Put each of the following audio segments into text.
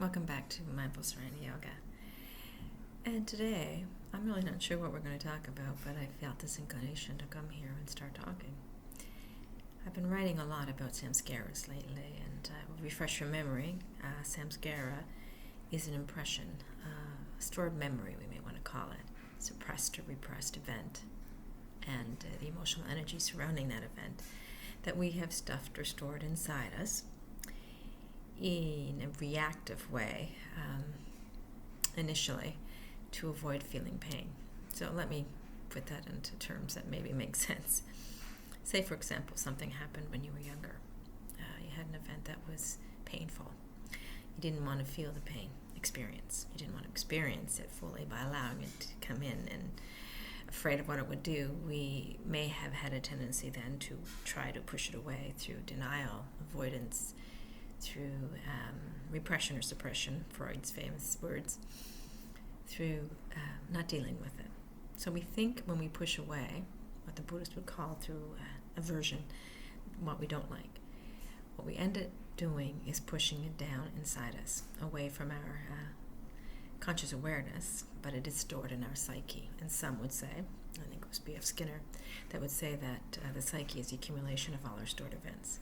Welcome back to Mindful Serenity Yoga. And today, I'm really not sure what we're going to talk about, but I felt this inclination to come here and start talking. I've been writing a lot about samskaras lately, and I will refresh your memory. Samskara is an impression, a stored memory, we may want to call it, suppressed or repressed event, and the emotional energy surrounding that event that we have stuffed or stored inside us in a reactive way, initially, to avoid feeling pain. So let me put that into terms that maybe make sense. Say, for example, something happened when you were younger. You had an event that was painful. You didn't want to feel the pain experience. You didn't want to experience it fully by allowing it to come in, and afraid of what it would do, we may have had a tendency then to try to push it away through denial, avoidance, through repression or suppression, Freud's famous words, through not dealing with it. So we think when we push away, what the Buddhists would call through aversion, what we don't like, what we end up doing is pushing it down inside us, away from our conscious awareness, but it is stored in our psyche. And some would say, I think it was B.F. Skinner, that would say that the psyche is the accumulation of all our stored events.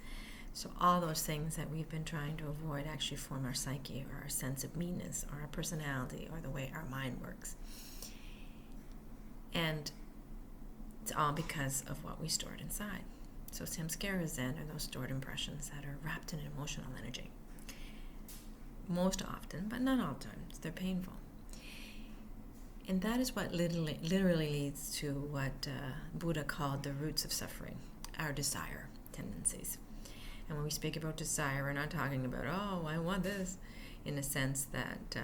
So all those things that we've been trying to avoid actually form our psyche, or our sense of meanness, or our personality, or the way our mind works. And it's all because of what we stored inside. So samskaras then are those stored impressions that are wrapped in emotional energy. Most often, but not all times, they're painful. And that is what literally leads to what Buddha called the roots of suffering, our desire tendencies. And when we speak about desire, we're not talking about, oh, I want this, in a sense that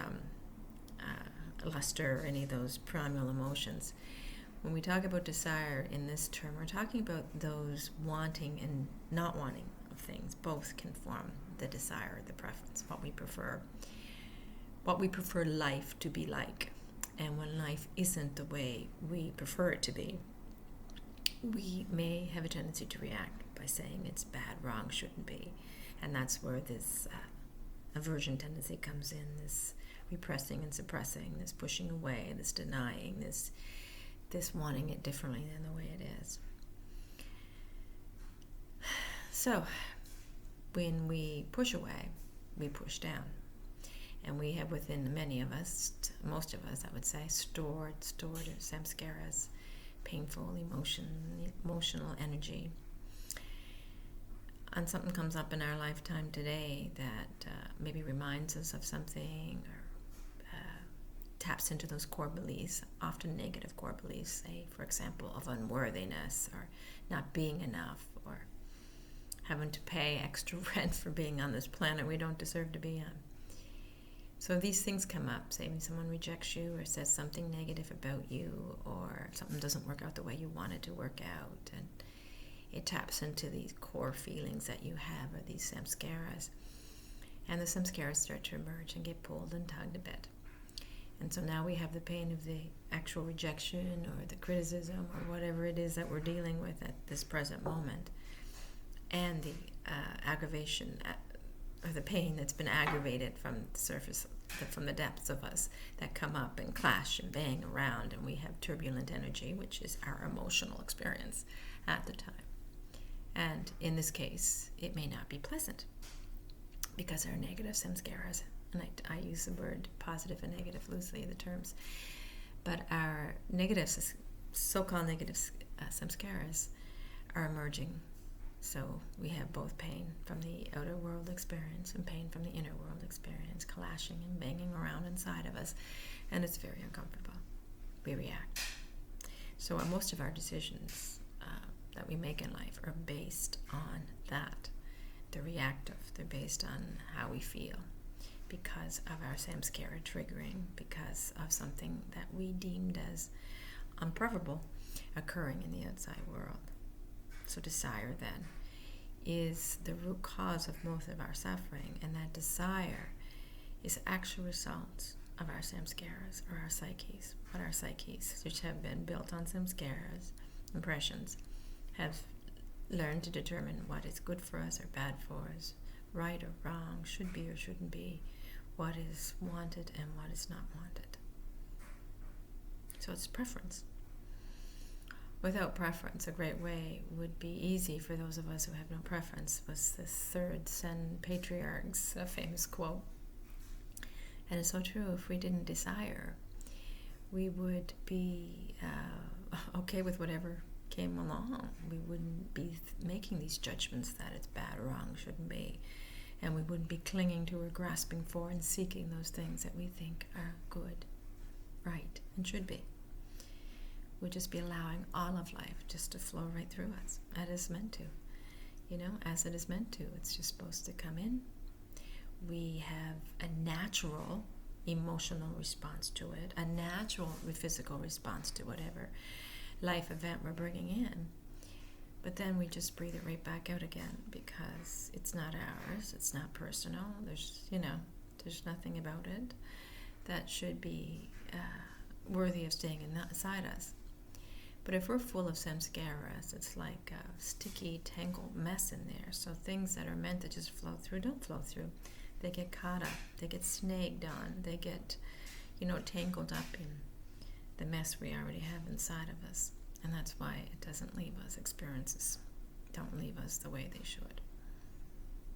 luster or any of those primal emotions. When we talk about desire in this term, we're talking about those wanting and not wanting of things. Both can form the desire, the preference, what we prefer life to be like. And when life isn't the way we prefer it to be, we may have a tendency to react by saying it's bad, wrong, shouldn't be. And that's where this aversion tendency comes in, this repressing and suppressing, this pushing away, this denying, this wanting it differently than the way it is. So, when we push away, we push down. And we have within many of us, most of us, I would say, stored samskaras, painful emotional energy. And something comes up in our lifetime today that maybe reminds us of something, or taps into those core beliefs, often negative core beliefs, say, for example, of unworthiness, or not being enough, or having to pay extra rent for being on this planet we don't deserve to be on. So these things come up, say when someone rejects you or says something negative about you, or something doesn't work out the way you want it to work out, and it taps into these core feelings that you have, or these samskaras. And the samskaras start to emerge and get pulled and tugged a bit. And so now we have the pain of the actual rejection, or the criticism, or whatever it is that we're dealing with at this present moment, and the aggravation, or the pain that's been aggravated from the surface, from the depths of us, that come up and clash and bang around, and we have turbulent energy, which is our emotional experience at the time. And in this case, it may not be pleasant, because our negative samskaras, and I use the word positive and negative loosely, the terms, but our negative, so-called negative samskaras are emerging. So we have both pain from the outer world experience and pain from the inner world experience, clashing and banging around inside of us, and it's very uncomfortable. We react. So most of our decisions that we make in life are based on that. They're reactive. They're based on how we feel, because of our samskara triggering, because of something that we deemed as unpreferable occurring in the outside world. So desire then is the root cause of most of our suffering, and that desire is actual results of our samskaras, or our psyches. What our psyches, which have been built on samskaras, impressions, have learned to determine what is good for us or bad for us, right or wrong, should be or shouldn't be, what is wanted and what is not wanted. So it's preference. Without preference, a great way would be easy for those of us who have no preference, was the third Sen patriarch's famous quote. And it's so true. If we didn't desire, we would be okay with whatever came along. We wouldn't be making these judgments that it's bad or wrong, shouldn't be. And we wouldn't be clinging to or grasping for and seeking those things that we think are good, right, and should be. We'd just be allowing all of life just to flow right through us, as it is meant to. As it is meant to. It's just supposed to come in. We have a natural emotional response to it, a natural physical response to whatever life event we're bringing in. But then we just breathe it right back out again, because it's not ours, it's not personal. There's nothing about it that should be worthy of staying inside us. But if we're full of samskaras, it's like a sticky, tangled mess in there. So things that are meant to just flow through don't flow through. They get caught up, they get snagged on, they get, tangled up in the mess we already have inside of us. And that's why it doesn't leave us. Experiences don't leave us the way they should,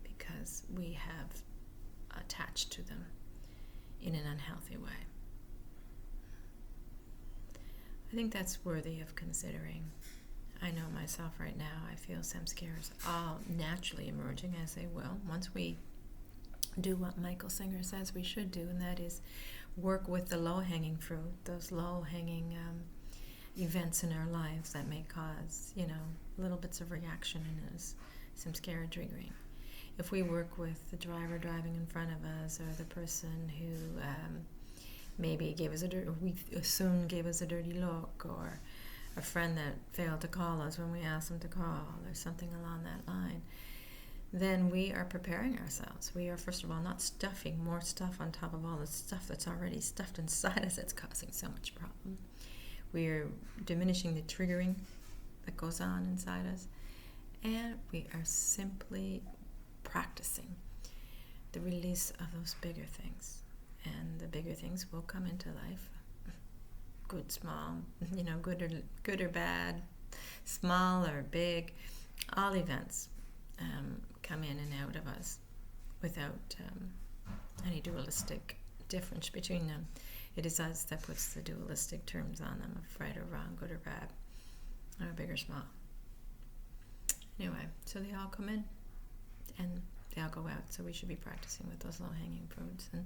because we have attached to them in an unhealthy way. I think that's worthy of considering. I know myself right now, I feel samskaras all naturally emerging, as they will, once we do what Michael Singer says we should do, and that is work with the low-hanging fruit, those low-hanging events in our lives that may cause, little bits of reaction in us, samskara triggering. If we work with the driver driving in front of us, or the person who maybe we assume gave us a dirty look, or a friend that failed to call us when we asked them to call, or something along that line, then we are preparing ourselves. We are, first of all, not stuffing more stuff on top of all the stuff that's already stuffed inside us that's causing so much problem. We are diminishing the triggering that goes on inside us, and we are simply practicing the release of those bigger things. And the bigger things will come into life. Good, small, good or bad, small or big, all events come in and out of us without any dualistic difference between them. It is us that puts the dualistic terms on them of right or wrong, good or bad, or big or small. Anyway, so they all come in and they all go out. So we should be practicing with those low-hanging fruits. And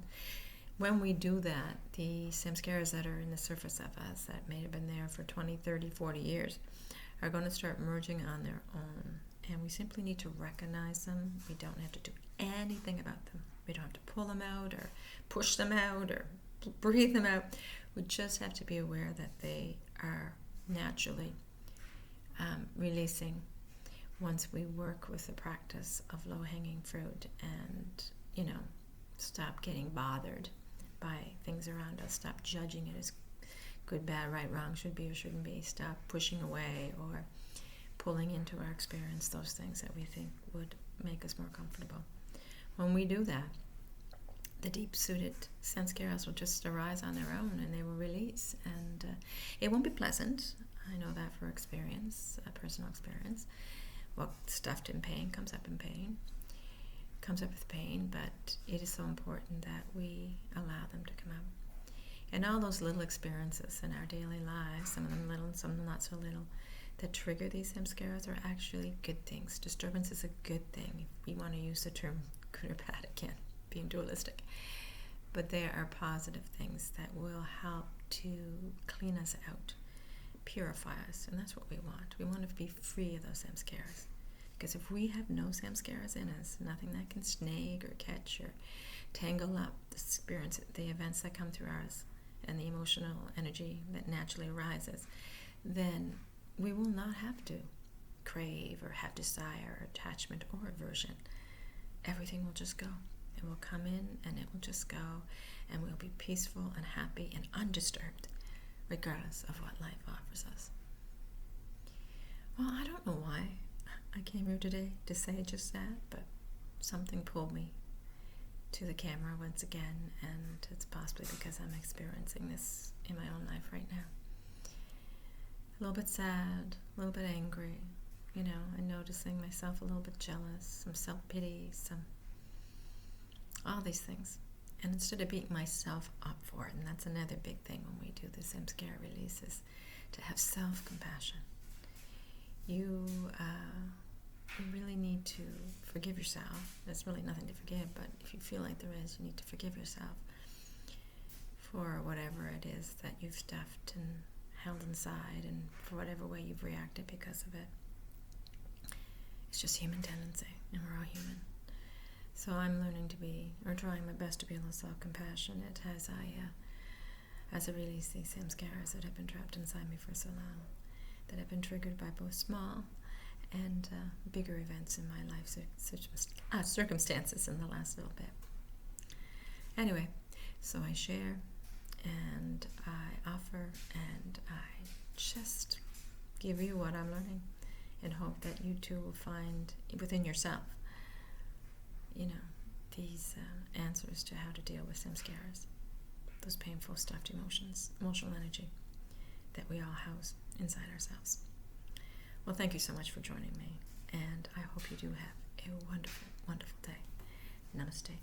when we do that, the samskaras that are in the surface of us that may have been there for 20, 30, 40 years are going to start merging on their own. And we simply need to recognize them. We don't have to do anything about them. We don't have to pull them out or push them out or breathe them out. We just have to be aware that they are naturally releasing once we work with the practice of low-hanging fruit and, stop getting bothered by things around us. Stop judging it as good, bad, right, wrong, should be or shouldn't be. Stop pushing away or pulling into our experience those things that we think would make us more comfortable. When we do that, the deep-suited samskaras will just arise on their own and they will release. And it won't be pleasant. I know that for experience, personal experience. Well, stuffed in pain comes up in pain. Comes up with pain, but it is so important that we allow them to come out. And all those little experiences in our daily lives, some of them little and some of them not so little, that trigger these samskaras are actually good things. Disturbance is a good thing, if we want to use the term good or bad again, being dualistic. But there are positive things that will help to clean us out, purify us, and that's what we want. We want to be free of those samskaras. Because if we have no samskaras in us, nothing that can snag or catch or tangle up the experience, the events that come through us, and the emotional energy that naturally arises, then we will not have to crave or have desire or attachment or aversion. Everything will just go. It will come in and it will just go, and we'll be peaceful and happy and undisturbed, regardless of what life offers us. Well, I don't know why I came here today to say just that, but something pulled me to the camera once again, and it's possibly because I'm experiencing this in my own life right now. A little bit sad, a little bit angry, and noticing myself a little bit jealous, some self-pity, all these things. And instead of beating myself up for it, and that's another big thing when we do the Samskara Release, is to have self-compassion. You really need to forgive yourself. There's really nothing to forgive, but if you feel like there is, you need to forgive yourself for whatever it is that you've stuffed and held inside, and for whatever way you've reacted because of it. It's just human tendency, and we're all human. So I'm learning to be, or trying my best to be a little self-compassionate as I release these samskaras that have been trapped inside me for so long, that have been triggered by both small and bigger events in my life, circumstances in the last little bit. Anyway, so I share, and I offer, and I just give you what I'm learning, and hope that you too will find within yourself, these answers to how to deal with samskaras, those painful stuffed emotions, emotional energy that we all house inside ourselves. Well, thank you so much for joining me, and I hope you do have a wonderful, wonderful day. Namaste.